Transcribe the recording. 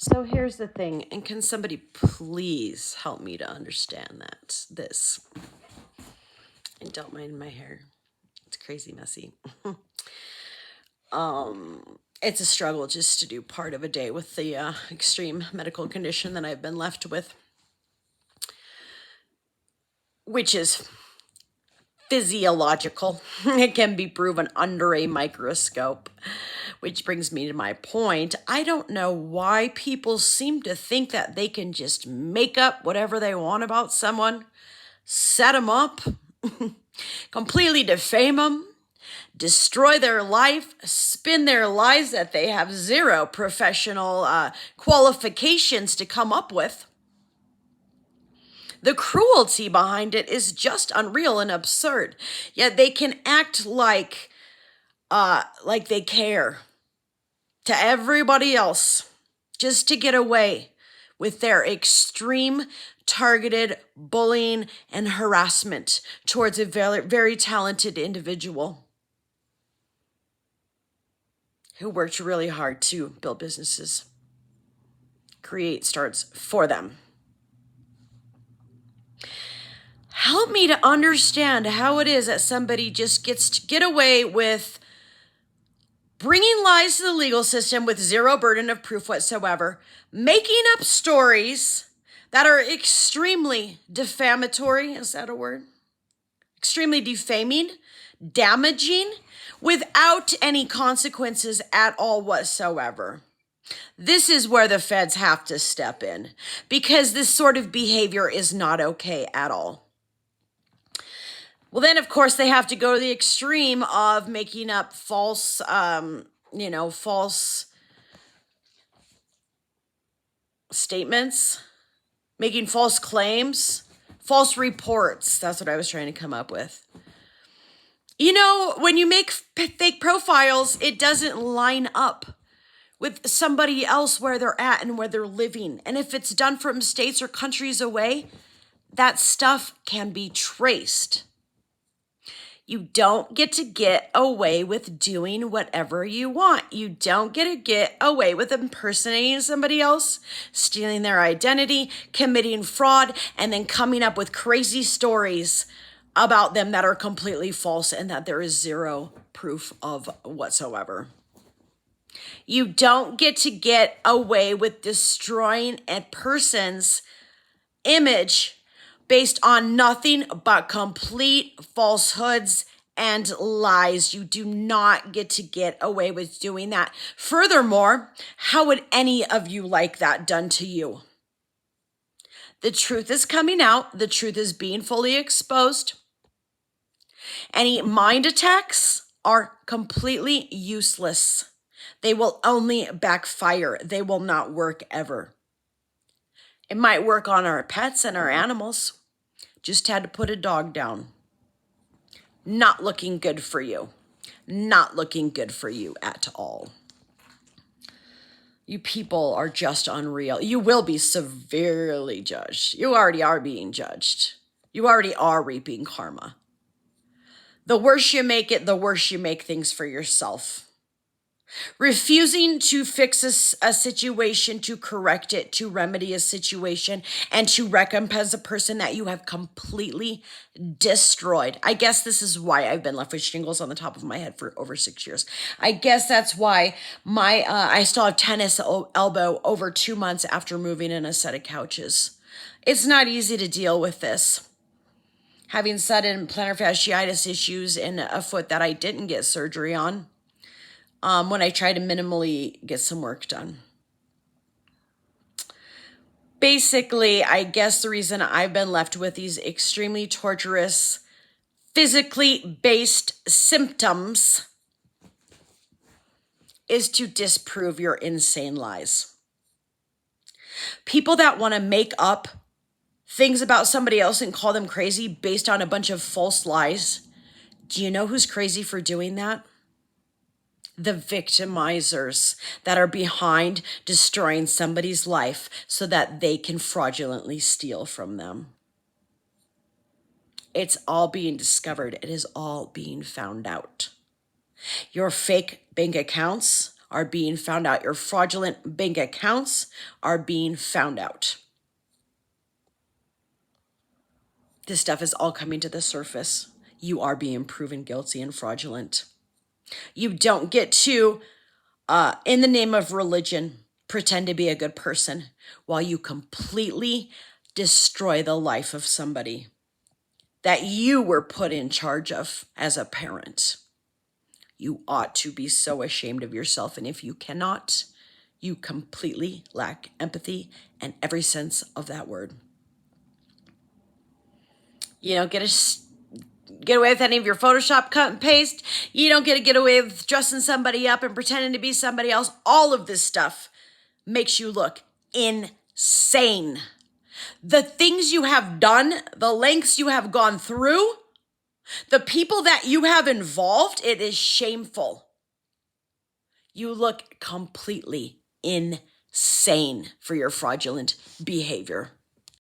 So here's the thing, and can somebody please help me to understand this? And don't mind my hair. It's crazy messy. It's a struggle just to do part of a day with the extreme medical condition that I've been left with, which is physiological. It can be proven under a microscope, which brings me to my point. I don't know why people seem to think that they can just make up whatever they want about someone, set them up, completely defame them, destroy their life, spin their lies that they have zero professional qualifications to come up with. The cruelty behind it is just unreal and absurd. Yet they can act like they care to everybody else just to get away with their extreme targeted bullying and harassment towards a very, very talented individual who worked really hard to build businesses, create starts for them. Help me to understand how it is that somebody just gets to get away with bringing lies to the legal system with zero burden of proof whatsoever, making up stories that are extremely defamatory, is that a word? Extremely defaming, damaging, without any consequences at all whatsoever. This is where the feds have to step in, because this sort of behavior is not okay at all. Well, then, of course, they have to go to the extreme of making up false statements, making false claims, false reports. That's what I was trying to come up with. You know, when you make fake profiles, it doesn't line up with somebody else where they're at and where they're living. And if it's done from states or countries away, that stuff can be traced. You don't get away with doing whatever you want. You don't get away with impersonating somebody else, stealing their identity, committing fraud, and then coming up with crazy stories about them that are completely false and that there is zero proof of whatsoever. You don't get away with destroying a person's image based on nothing but complete falsehoods and lies. You do not get away with doing that. Furthermore, how would any of you like that done to you? The truth is coming out. The truth is being fully exposed. Any mind attacks are completely useless. They will only backfire. They will not work ever. It might work on our pets and our animals. Just had to put a dog down. Not looking good for you. Not looking good for you at all. You people are just unreal. You will be severely judged. You already are being judged. You already are reaping karma. The worse you make it, the worse you make things for yourself. Refusing to fix a situation, to correct it, to remedy a situation, and to recompense a person that you have completely destroyed. I guess this is why I've been left with shingles on the top of my head for over 6 years. I guess that's why I still have tennis elbow over 2 months after moving in a set of couches. It's not easy to deal with this. Having sudden plantar fasciitis issues in a foot that I didn't get surgery on. When I try to minimally get some work done. Basically, I guess the reason I've been left with these extremely torturous, physically based symptoms is to disprove your insane lies. People that want to make up things about somebody else and call them crazy based on a bunch of false lies. Do you know who's crazy for doing that? The victimizers that are behind destroying somebody's life so that they can fraudulently steal from them. It's all being discovered. It is all being found out. Your fake bank accounts are being found out. Your fraudulent bank accounts are being found out. This stuff is all coming to the surface. You are being proven guilty and fraudulent. You don't get to, in the name of religion, pretend to be a good person while you completely destroy the life of somebody that you were put in charge of as a parent. You ought to be so ashamed of yourself. And if you cannot, you completely lack empathy and every sense of that word. You don't get away with any of your Photoshop cut and paste. You don't get away with dressing somebody up and pretending to be somebody else. All of this stuff makes you look insane. The things you have done, the lengths you have gone through, the people that you have involved, it is shameful. You look completely insane for your fraudulent behavior.